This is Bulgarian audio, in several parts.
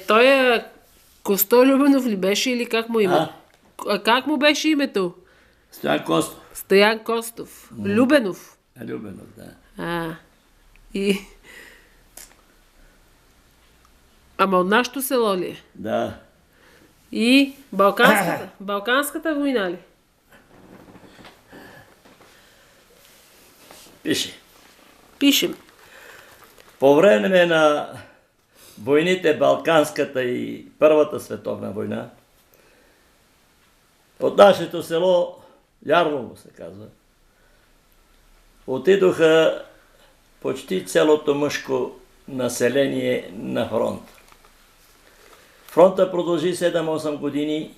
Той Косто Любенов ли беше или как му име? Как му беше името? Стоян Костов. Стоян Костов. Любенов. Любенов, да. И... Ама от нашото село ли е? Да. И Балканската война ли? Пишем. По време на войните, Балканската и Първата световна война, от нашето село, Ярлово се казва, отидоха почти цялото мъжко население на фронт. Фронта продължи 7-8 години.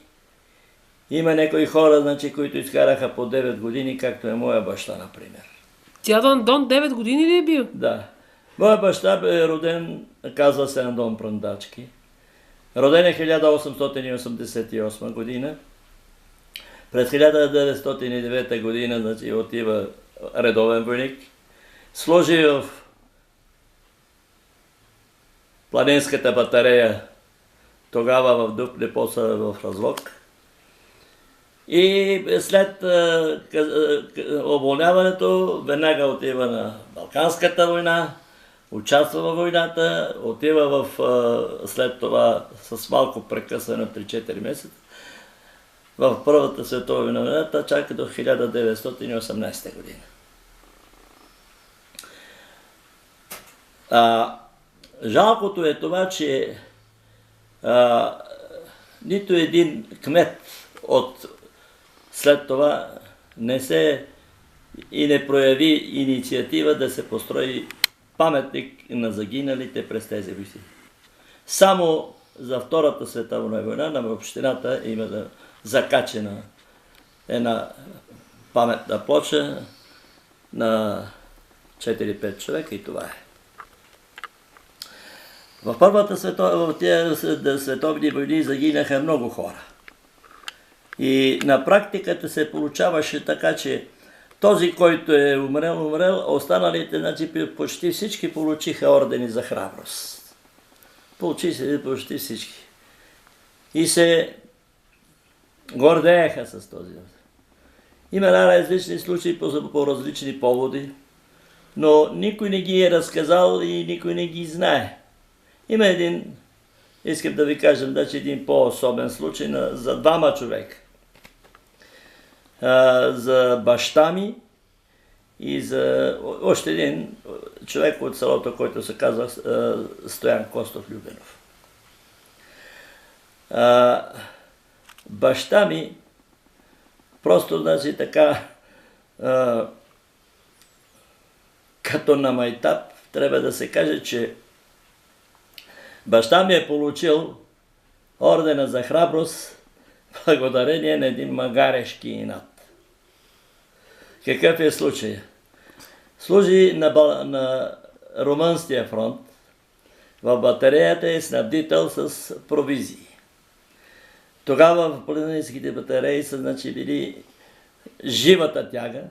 Има някои хора, които изкараха по 9 години, както е моя баща, например. Дядо Андон 9 години ли е бил? Да. Моя баща е роден, казва се Андон Прандачки. Роден е 1888 година. През 1909 година отива редовен войник. Служи в планинската батарея, тогава в Дупли, после в Разлог. И след уволняването веднага отива на Балканската война, участва във войната, отива след това с малко прекъсване на 3-4 месеца в Първата световна война, чака до 1918 година. Жалкото е това, че нито един кмет след това не прояви инициатива да се построи паметник на загиналите през тези войни. Само за Втората световна война на общината има закачена една паметна плоча на 4-5 човека и това е. В Първата световни войни загинаха много хора. И на практиката се получаваше така, че този, който е умрел, останалите, почти всички получиха ордени за храброст. Получиха почти всички. И се гордееха с този. Има различни случаи по различни поводи, но никой не ги е разказал и никой не ги знае. Има искам да ви кажем, един по-особен случай за двама човека. За баща ми и за още един човек от селото, който се казва Стоян Костов Любенов. Баща ми просто, като на майтап, трябва да се каже, че баща ми е получил ордена за храброст благодарение на един магарешки инат. Какъв е случай? Служи на Румънския фронт. В батареята е снабдител с провизии. Тогава в планинските батареи са били живата тяга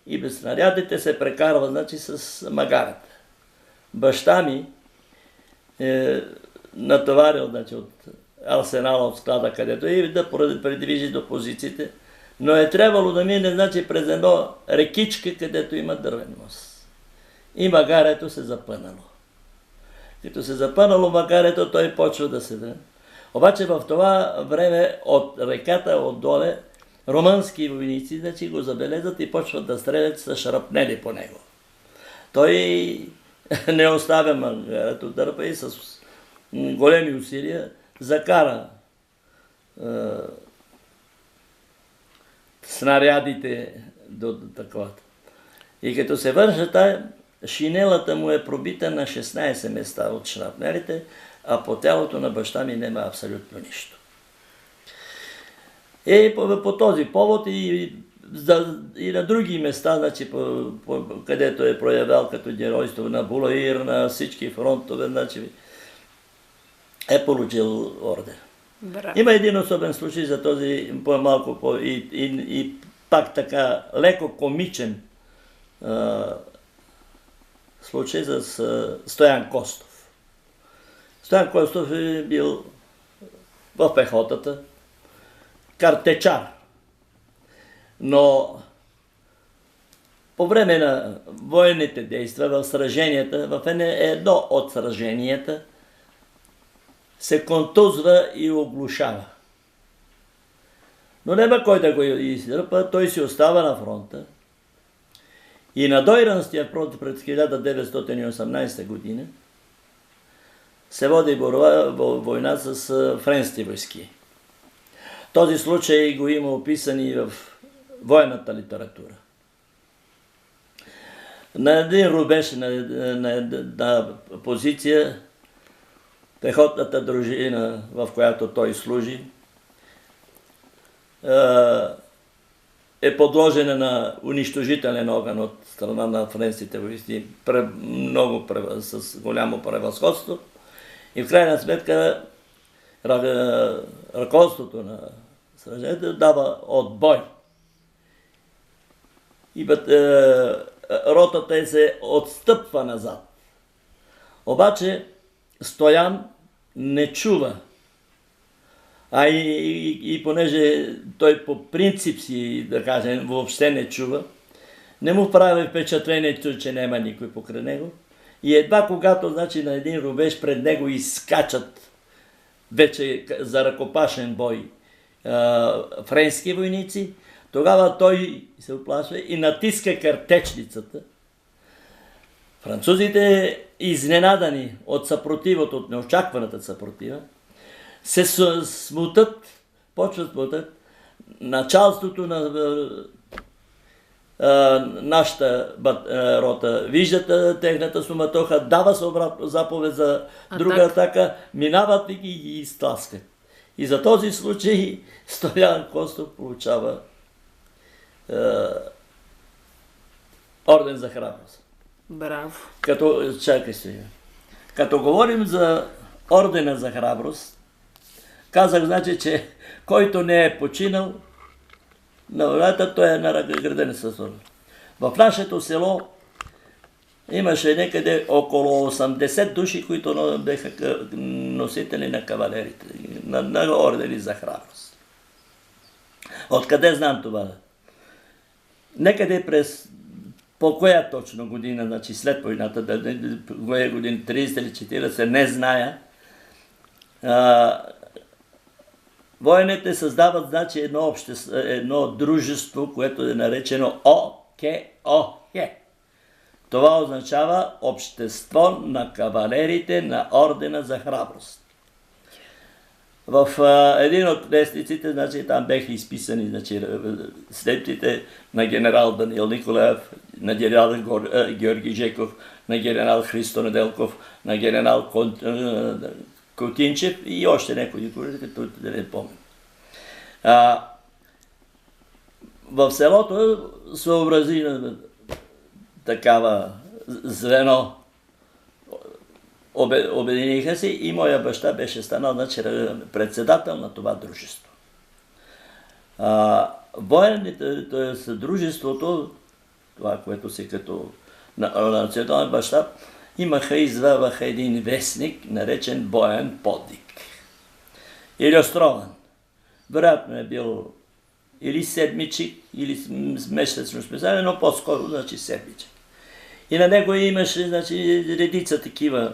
и без снарядите се прекарва с магарата. Баща ми натоварил от арсенала от склада, където и да предвижи до позициите, но е трябвало да мине през едно рекичка, където има дървен мост. И магарето се запънало. Като се запънало магарето, той почва да се... Обаче в това време от реката отдоле румънски войници го забелезат и почват да стрелят с шрапнели по него. Той не оставя магарето, дърпа и с големи усилия закара снарядите до таковата. И като се върши шинелата му е пробита на 16 места от шрапнелите, а по тялото на баща ми няма абсолютно нищо. И по този повод и на други места, където е проявял като геройство на Булаир, на всички фронтове, е получил орден. Браво. Има един особен случай за този по-малко и пак така леко комичен случай с Стоян Костов. Стан Костов е бил в пехотата, картечар. Но по време на военните действия, в сраженията, в едно от сраженията, се контузва и оглушава. Но няма кой да го изтърпа, той си остава на фронта. И на Дойранския фронт пред 1918 година се води война с френски войски. Този случай го има описан и в военната литература. На един рубеж, на позиция, пехотната дружина, в която той служи, е подложена на унищожителен огън от страна на френските войски, с голямо превъзходство. И в крайна сметка ръководството на сражението дава отбой. И ротата се отстъпва назад. Обаче Стоян не чува. А и понеже той по принцип си, да кажем, въобще не чува, не му прави впечатлението, че няма никой покрай него. И едва когато, значи, на един рубеж пред него изскачат вече за ръкопашен бой френски войници, тогава той се оплашва и натиска картечницата. Французите, изненадани от съпротивата, от неочакваната съпротива, се смутат, почват смутат. Началството на нашата рота виждат техната суматоха, дава се обратно заповед за друга атака, минават и ги изтласкат. И за този случай Стоян Костов получава орден за храброст. Браво. Като говорим за ордена за храброст, казах, значи, че който не е починал на войната, той е награден с орден. В нашето село имаше някъде около 80 души, които бяха носители на кавалерите, на ордени за храброст. Откъде знам това? Некъде по коя точно година, значи след войната, коя година, 30 или 40, не зная, военните създават, значи, едно дружество, което е наречено ОКОХ. Това означава Общество на кавалерите на ордена за храброст. В един от вестниците, значи, там бяха изписани, значи, слепците на генерал Даниил Николаев, на генерал Георги Жеков, на генерал Христо Неделков, на генерал Котинчев и още някои, които да не помня. В селото се образи такава звено. Обединиха се и моя баща беше станал, значи, председател на това дружество. Военните, т.е. дружеството, това, което се като национален баща, изваваха един вестник, наречен Боен подвиг. Илюстрован. Вероятно е бил или седмичик, или месечно списание, но по-скоро, значи, седмичик. И на него имаше, значи, редица такива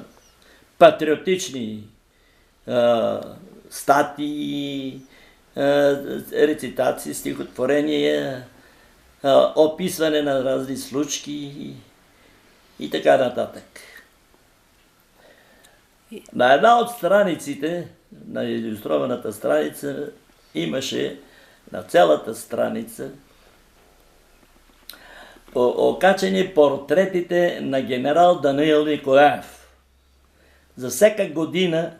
патриотични статии, рецитации, стихотворения, описване на разни случки и така нататък. На една от страниците, на илюстрованата страница, имаше на цялата страница окачени портретите на генерал Даниил Николаев. За всяка година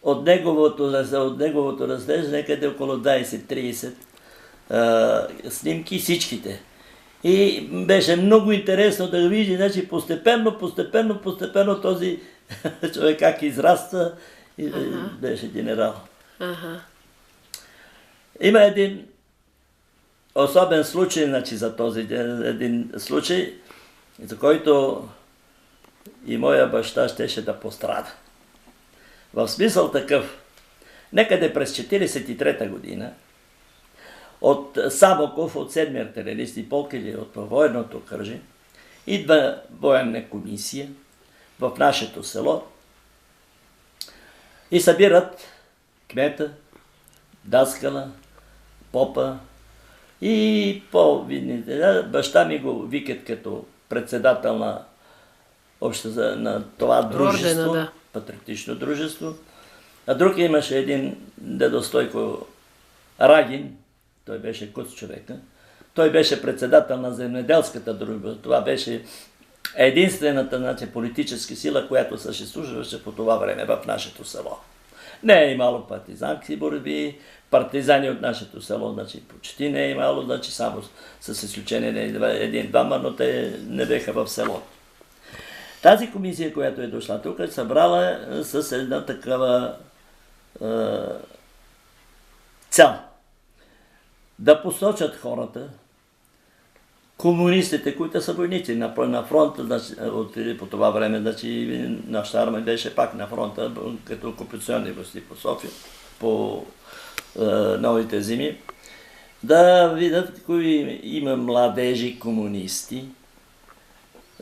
от неговото разглеждане, някъде около 20-30 снимки, всичките. И беше много интересно да види, значи, постепенно този човек как израста и беше генерал. Има един особен случай, значи, за този един случай, за който и моя баща щеше да пострада. В смисъл такъв, некъде през 1943 година, от Сабоков, от 7-ми артилеристи полк или от военното окръжие, идва военна комисия в нашето село и събират кмета, даскала, попа и по-видните. Баща ми го викат като председател на това дружество, Ордена, да. патриотично дружество. А друг имаше един дедо Стойко Рагин, той беше куц човека. Той беше председател на земеделската дружба. Това беше единствената политическа сила, която съществуваше по това време в нашето село. Не е имало партизански борби, партизани от нашето село, почти не е имало, само с изключение на един-двама, но те не беха в селото. Тази комисия, която е дошла тук, е събрала с една такава цел. Да посочат хората, комунистите, които са войници на фронта, по това време, нашата армия беше пак на фронта, като окупационни власти по София, по новите земи, да видят кои има младежи комунисти,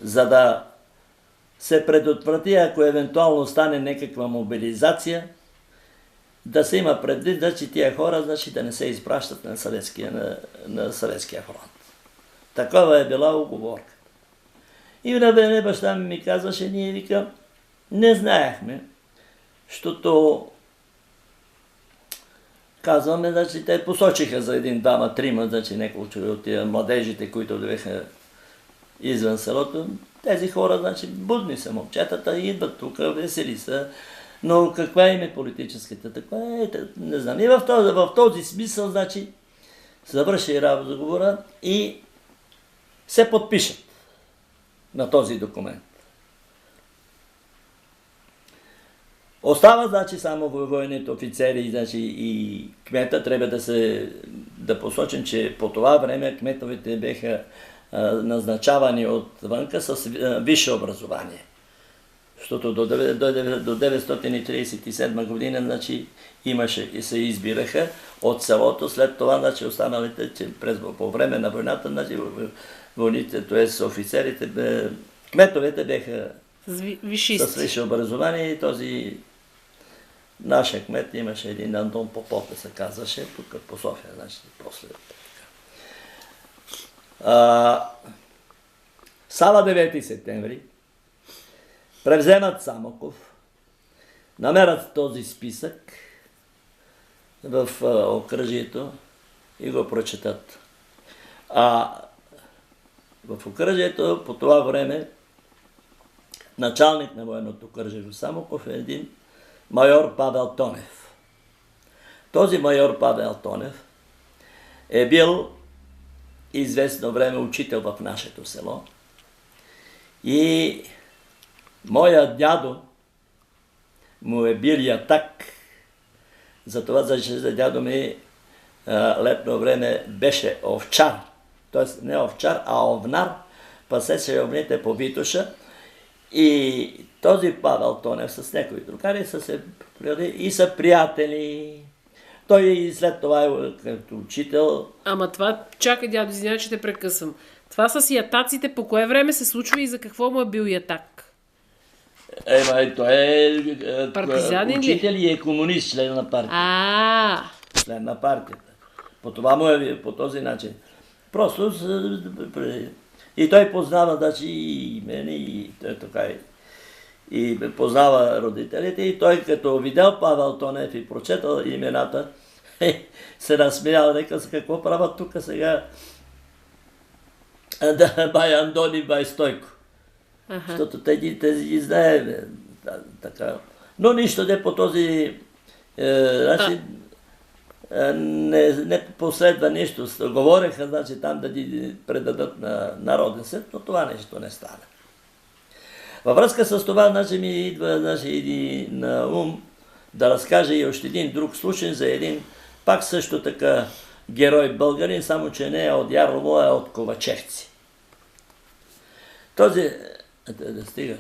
за да се предотврати, ако евентуално стане някаква мобилизация, да се има предвид, че тия хора да не се изпращат на Съветския фронт. Такова е била уговорка. И на време баща ми казваше, ние вика, не знаехме, защото казваме, те посочиха за един, двама, трима, няколко от тия младежите, които бяха извън селото. Тези хора, будни са момчетата, идват тук, весели са, но каква им е политическата? Таква е, не знам. И в този смисъл, завърши разговора и се подпишат на този документ. Остава, само военните офицери и кмета. Трябва да посочим, че по това време кметовете бяха назначавани отвънка с висше образование. Защото до 1937 година имаше и се избираха от селото, след това останалите, че по време на войната войните, т.е. офицерите, кметовете бяха с висше образование и този нашия кмет имаше един Антон Попов, да се казваше, тук по София, после. Сала 9 септември превземат Самоков, намерят този списък в окръжието и го прочетат. В окръжието по това време началник на военното окръжие в Самоков е един майор Павел Тонев. Този майор Павел Тонев е бил известно време учител в нашето село и моя дядо му е бил ятак, затова дядо ми летно време беше овчар, т.е. не овчар, а овнар, пасеше овните по Витоша и този Павел Тонев с някои другари са се приятели и са приятели. Той след това като учител... Ама това, чакай дядо, извиня, че те прекъсвам. Това с ятаците по кое време се случва и за какво му е бил ятак? Той е партизанин учител и е комунист, член на партията. Член на партията. По това му е по този начин. Просто и той познава и мене, и така и познава родителите, и той като видял Павел Тонев и прочетал имената, се разсмял, река се какво правят тук сега бай Андони, бай Стойко. Защото тези ги знае така. Но нищо не по този не последва нищо. Говореха, там да ги предадат на Народен съд, но това нещо не стана. Във връзка с това, ми идва на ум да разкаже и още един друг случай за един пак също така герой българин, само че не е от Ярлово, а от Ковачевци. Този... Да стига.